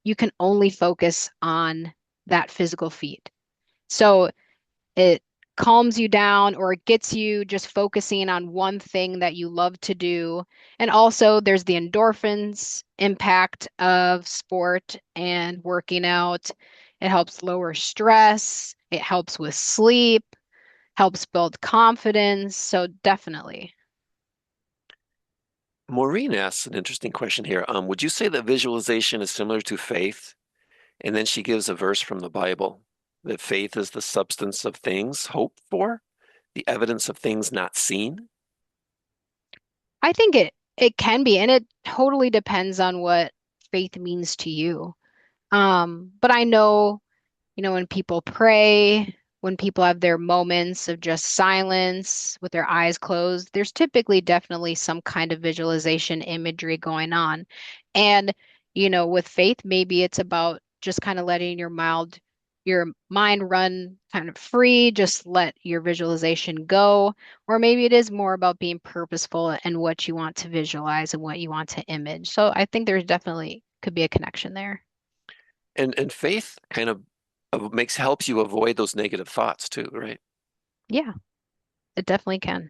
you can only focus on that physical feat. So it calms you down or it gets you just focusing on one thing that you love to do. And also, there's the endorphins impact of sport and working out. It helps lower stress, it helps with sleep, helps build confidence. So, definitely. Maureen asks an interesting question here. Would you say that visualization is similar to faith? And then she gives a verse from the Bible that faith is the substance of things hoped for, the evidence of things not seen. I think it can be, and it totally depends on what faith means to you. But I know when people pray, when people have their moments of just silence with their eyes closed, there's typically definitely some kind of visualization imagery going on. And, with faith, maybe it's about just kind of letting your mind run kind of free, just let your visualization go. Or maybe it is more about being purposeful and what you want to visualize and what you want to image. So I think there's definitely could be a connection there. And faith kind of makes helps you avoid those negative thoughts too, right? Yeah, it definitely can.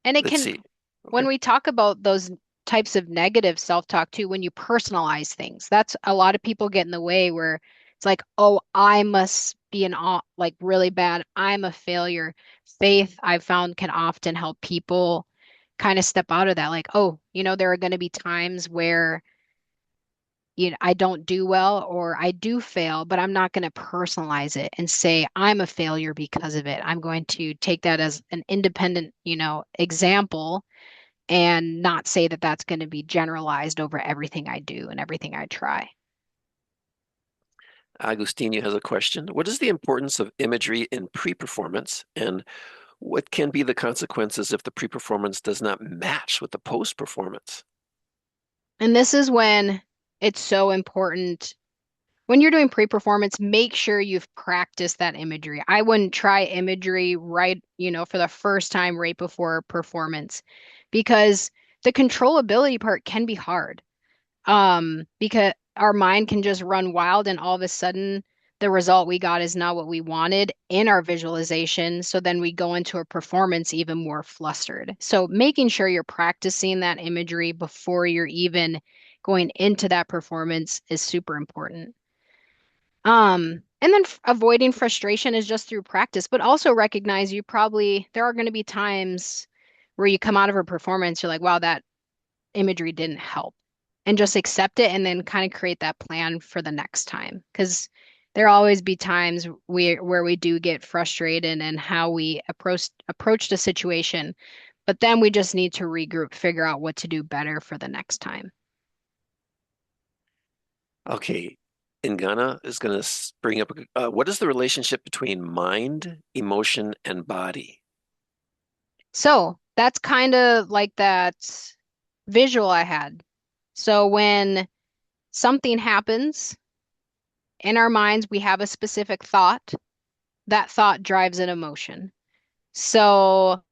And it Let's can, see. when Okay. we talk about those types of negative self-talk too, when you personalize things, that's a lot of people get in the way where it's like, oh, I must be like really bad. I'm a failure. Faith, I've found can often help people kind of step out of that. Like, oh, there are going to be times where I don't do well or I do fail, but I'm not going to personalize it and say I'm a failure because of it. I'm going to take that as an independent, example and not say that that's going to be generalized over everything I do and everything I try. Agustinio has a question. What is the importance of imagery in pre-performance, and what can be the consequences if the pre-performance does not match with the post-performance? And this is when it's so important. When you're doing pre-performance, make sure you've practiced that imagery. I wouldn't try imagery right, for the first time right before a performance because the controllability part can be hard. Because our mind can just run wild and all of a sudden the result we got is not what we wanted in our visualization. So then we go into a performance even more flustered. So making sure you're practicing that imagery before you're even going into that performance is super important. And then avoiding frustration is just through practice, but also recognize there are going to be times where you come out of a performance, you're like, wow, that imagery didn't help and just accept it and then kind of create that plan for the next time. Because there'll always be times where we do get frustrated and how we approached a situation, but then we just need to regroup, figure out what to do better for the next time. Okay. Ngana is going to bring up what is the relationship between mind, emotion, and body? So that's kind of like that visual I had. So when something happens in our minds, we have a specific thought. That thought drives an emotion. So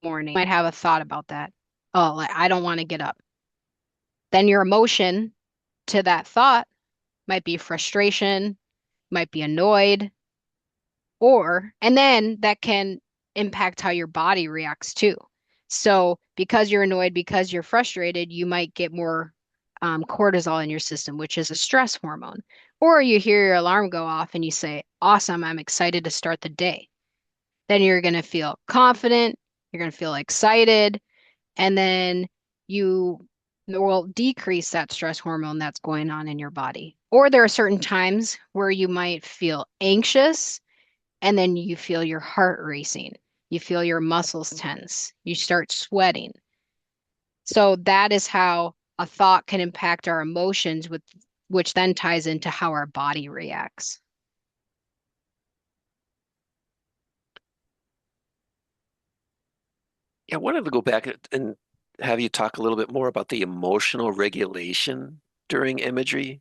morning, you might have a thought about that. Oh, like, I don't want to get up. Then your emotion to that thought might be frustration, might be annoyed, and then that can impact how your body reacts too. So because you're annoyed, because you're frustrated, you might get more cortisol in your system, which is a stress hormone. Or you hear your alarm go off and you say, awesome, I'm excited to start the day. Then you're going to feel confident, you're going to feel excited, and then you will decrease that stress hormone that's going on in your body. Or there are certain times where you might feel anxious and then you feel your heart racing. You feel your muscles tense. You start sweating. So that is how a thought can impact our emotions, which then ties into how our body reacts. Yeah, I wanted to go back and have you talk a little bit more about the emotional regulation during imagery.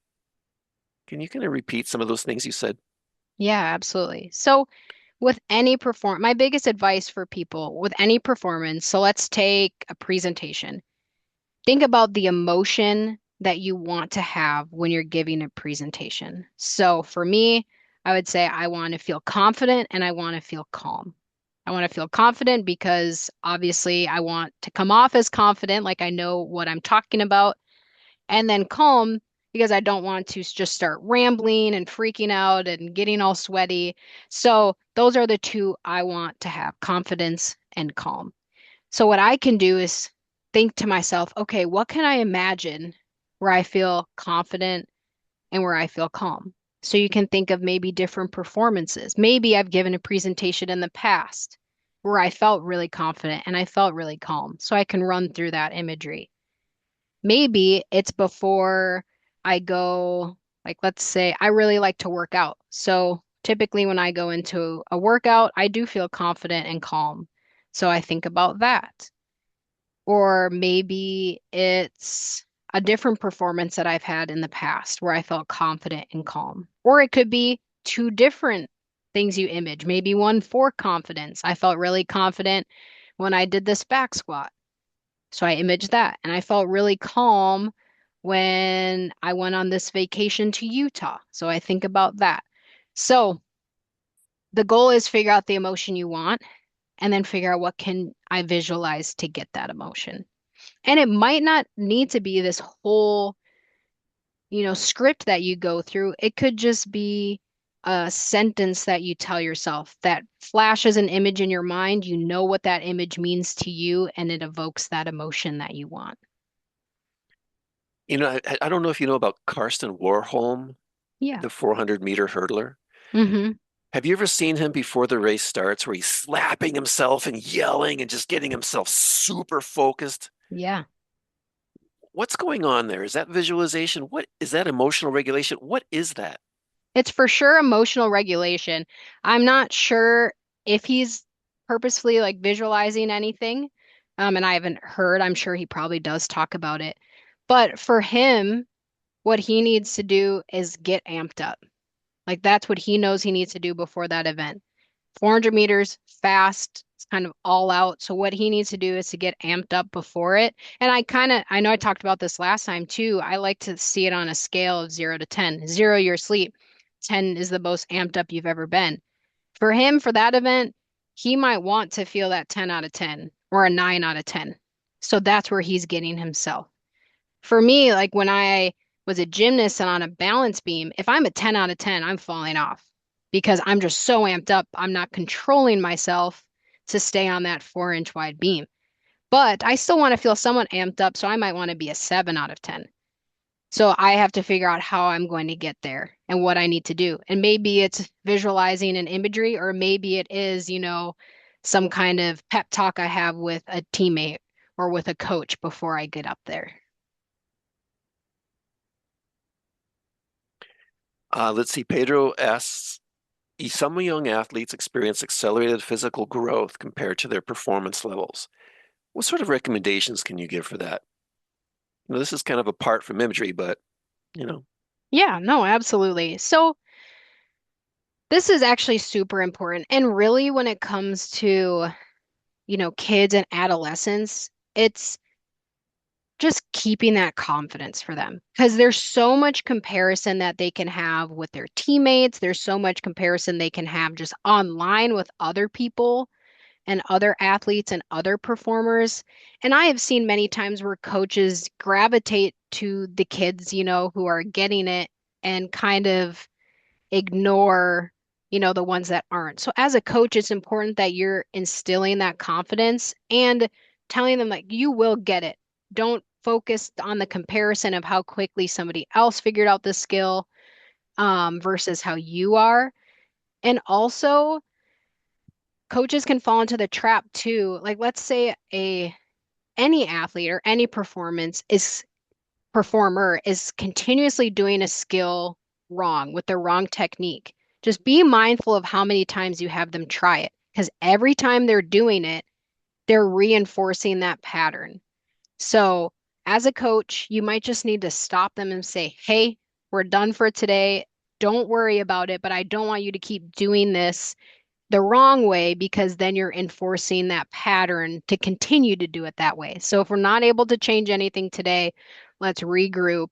Can you kind of repeat some of those things you said? Yeah, absolutely. So with any my biggest advice for people with any performance, so let's take a presentation. Think about the emotion that you want to have when you're giving a presentation. So for me, I would say I want to feel confident and I want to feel calm. I want to feel confident because obviously I want to come off as confident, like I know what I'm talking about, and then calm because I don't want to just start rambling and freaking out and getting all sweaty. So those are the two I want to have, confidence and calm. So what I can do is think to myself, okay, what can I imagine where I feel confident and where I feel calm? So you can think of maybe different performances. Maybe I've given a presentation in the past where I felt really confident and I felt really calm. So I can run through that imagery. Maybe it's before I go, like, let's say I really like to work out. So typically when I go into a workout, I do feel confident and calm. So I think about that. Or maybe it's a different performance that I've had in the past where I felt confident and calm. Or it could be two different things you image. Maybe one for confidence. I felt really confident when I did this back squat. So I imaged that. And I felt really calm when I went on this vacation to Utah. So I think about that. So the goal is figure out the emotion you want and then figure out what can I visualize to get that emotion. And it might not need to be this whole, script that you go through. It could just be a sentence that you tell yourself that flashes an image in your mind. You know what that image means to you, and it evokes that emotion that you want. You know, I don't know if you know about Karsten Warholm, Yeah. the 400-meter hurdler. Mm-hmm. Have you ever seen him before the race starts where he's slapping himself and yelling and just getting himself super focused? Yeah. What's going on there? Is that visualization? What is that emotional regulation? What is that? It's for sure emotional regulation. I'm not sure if he's purposefully like visualizing anything. And I haven't heard. I'm sure he probably does talk about it. But for him, what he needs to do is get amped up. Like that's what he knows he needs to do before that event. 400 meters fast, it's kind of all out. So what he needs to do is to get amped up before it. And I know I talked about this last time too. I like to see it on a scale of 0 to 10. 0, you're asleep. 10 is the most amped up you've ever been. For him, for that event, he might want to feel that 10 out of 10 or a 9 out of 10. So that's where he's getting himself. For me, like when I was a gymnast and on a balance beam, if I'm a 10 out of 10, I'm falling off because I'm just so amped up. I'm not controlling myself to stay on that 4-inch wide beam. but I still want to feel somewhat amped up, so I might want to be a 7 out of 10. So I have to figure out how I'm going to get there and what I need to do. And maybe it's visualizing an imagery, or maybe it is, some kind of pep talk I have with a teammate or with a coach before I get up there. Let's see. Pedro asks, some young athletes experience accelerated physical growth compared to their performance levels. What sort of recommendations can you give for that? This is kind of apart from imagery, but you know. Yeah, no, absolutely. So this is actually super important. And really, when it comes to, kids and adolescents, it's just keeping that confidence for them because there's so much comparison that they can have with their teammates. There's so much comparison they can have just online with other people and other athletes and other performers. And I have seen many times where coaches gravitate to the kids, who are getting it and kind of ignore, the ones that aren't. So as a coach, it's important that you're instilling that confidence and telling them like you will get it. Don't focus on the comparison of how quickly somebody else figured out the skill versus how you are. And also, coaches can fall into the trap too. Like let's say a any athlete or any performer is continuously doing a skill wrong with the wrong technique. Just be mindful of how many times you have them try it because every time they're doing it, they're reinforcing that pattern. So, as a coach, you might just need to stop them and say, "Hey, we're done for today. Don't worry about it, but I don't want you to keep doing this the wrong way because then you're enforcing that pattern to continue to do it that way. So if we're not able to change anything today, let's regroup.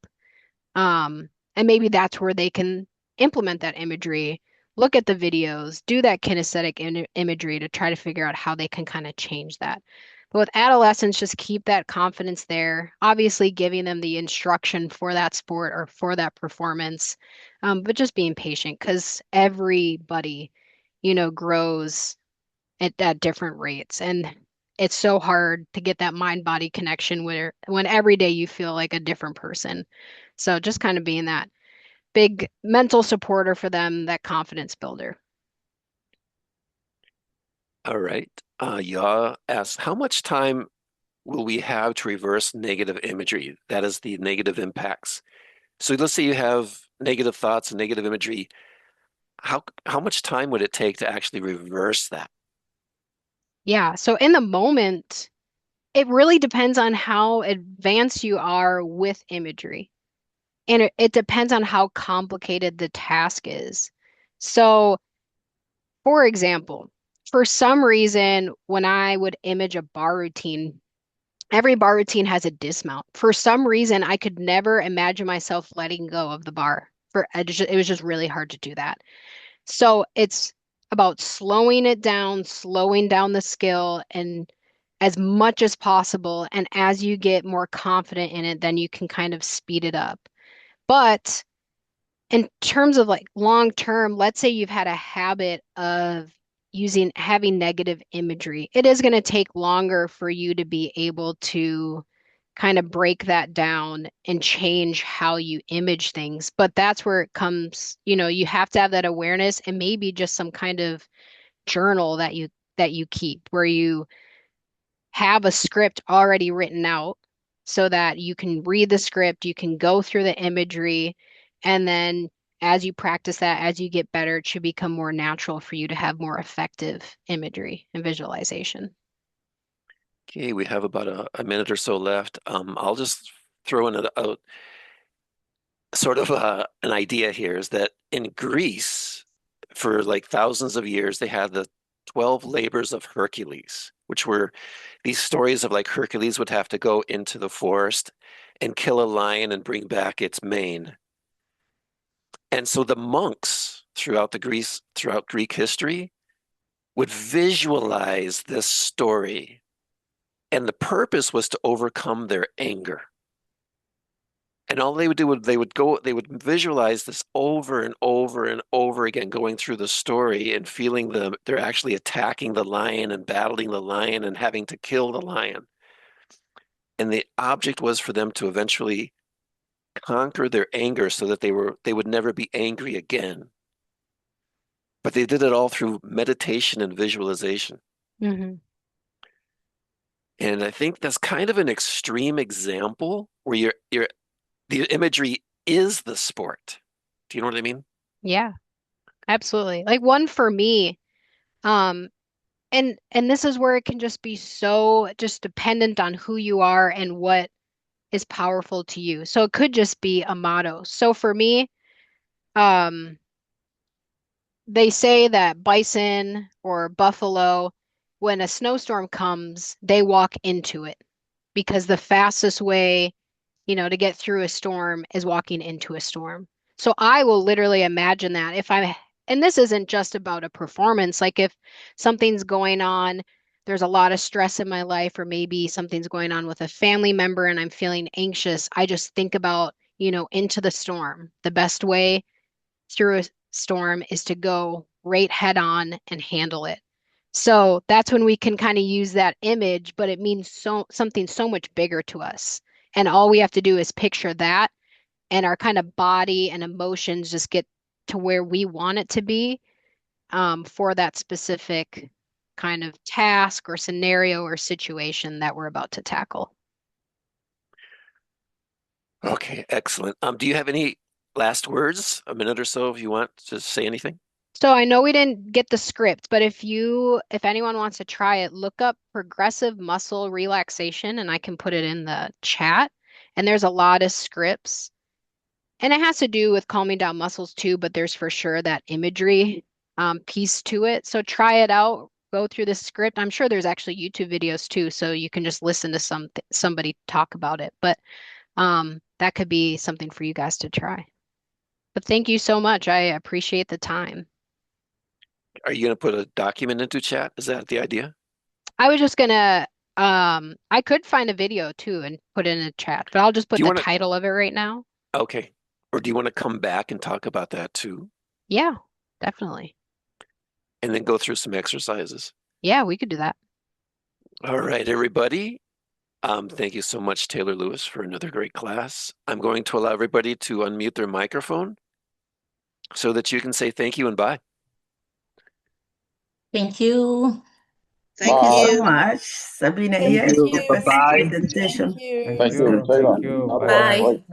And maybe that's where they can implement that imagery, look at the videos, do that kinesthetic imagery to try to figure out how they can kind of change that. But with adolescents, just keep that confidence there, obviously giving them the instruction for that sport or for that performance, but just being patient because everybody grows at different rates. And it's so hard to get that mind body connection where when every day you feel like a different person. So just kind of being that big mental supporter for them, that confidence builder. All right. Yaw asks, how much time will we have to reverse negative imagery? That is the negative impacts. So let's say you have negative thoughts and negative imagery. How much time would it take to actually reverse that? Yeah. So in the moment, it really depends on how advanced you are with imagery. And it depends on how complicated the task is. So, for example, for some reason, when I would image a bar routine, every bar routine has a dismount. For some reason, I could never imagine myself letting go of the bar. It was just really hard to do that. So it's about slowing it down, slowing down the skill, and as much as possible. And as you get more confident in it, then you can kind of speed it up. But in terms of like long term, let's say you've had a habit of having negative imagery, it is going to take longer for you to be able to kind of break that down and change how you image things. But that's where it comes, you have to have that awareness and maybe just some kind of journal that you keep where you have a script already written out so that you can read the script, you can go through the imagery, and then as you practice that, as you get better, it should become more natural for you to have more effective imagery and visualization. Okay, we have about a minute or so left. I'll just throw in a sort of an idea here is that in Greece, for like thousands of years, they had the 12 labors of Hercules, which were these stories of like Hercules would have to go into the forest and kill a lion and bring back its mane. And so the monks throughout Greek history would visualize this story. And the purpose was to overcome their anger. And all they would do would they would visualize this over and over and over again, going through the story and feeling they're actually attacking the lion and battling the lion and having to kill the lion. And the object was for them to eventually conquer their anger so that they would never be angry again. But they did it all through meditation and visualization. Hmm. And I think that's kind of an extreme example where the imagery is the sport. Do you know what I mean? Yeah, absolutely. Like one for me, um, and this is where it can just be so just dependent on who you are and what is powerful to you. So it could just be a motto. So for me, um, they say that bison or buffalo, when a snowstorm comes, they walk into it because the fastest way, to get through a storm is walking into a storm. So I will literally imagine that and this isn't just about a performance, like if something's going on, there's a lot of stress in my life, or maybe something's going on with a family member and I'm feeling anxious, I just think about, into the storm. The best way through a storm is to go right head on and handle it. So that's when we can kind of use that image, but it means something so much bigger to us. And all we have to do is picture that, and our kind of body and emotions just get to where we want it to be, for that specific kind of task or scenario or situation that we're about to tackle. Okay, excellent. Do you have any last words? A minute or so if you want to say anything? So I know we didn't get the script, but if anyone wants to try it, look up progressive muscle relaxation and I can put it in the chat. And there's a lot of scripts. And it has to do with calming down muscles too, but there's for sure that imagery piece to it. So try it out, go through the script. I'm sure there's actually YouTube videos too, so you can just listen to somebody talk about it. But that could be something for you guys to try. But thank you so much. I appreciate the time. Are you going to put a document into chat? Is that the idea? I was just gonna I could find a video too and put it in a chat, but I'll just Do put you the want to? title of it right now. Okay. Or do you want to come back and talk about that too? Yeah, definitely. And then go through some exercises? Yeah, we could do that. All right, everybody. Thank you so much, Taylor Lewis, for another great class. I'm going to allow everybody to unmute their microphone so that you can say thank you and bye. Thank you. Thank Thank you you. so much, Sabrina Thank here. you. Best Bye-bye. presentation. Thank you. Thank you, Good. Taylor. Bye. Great.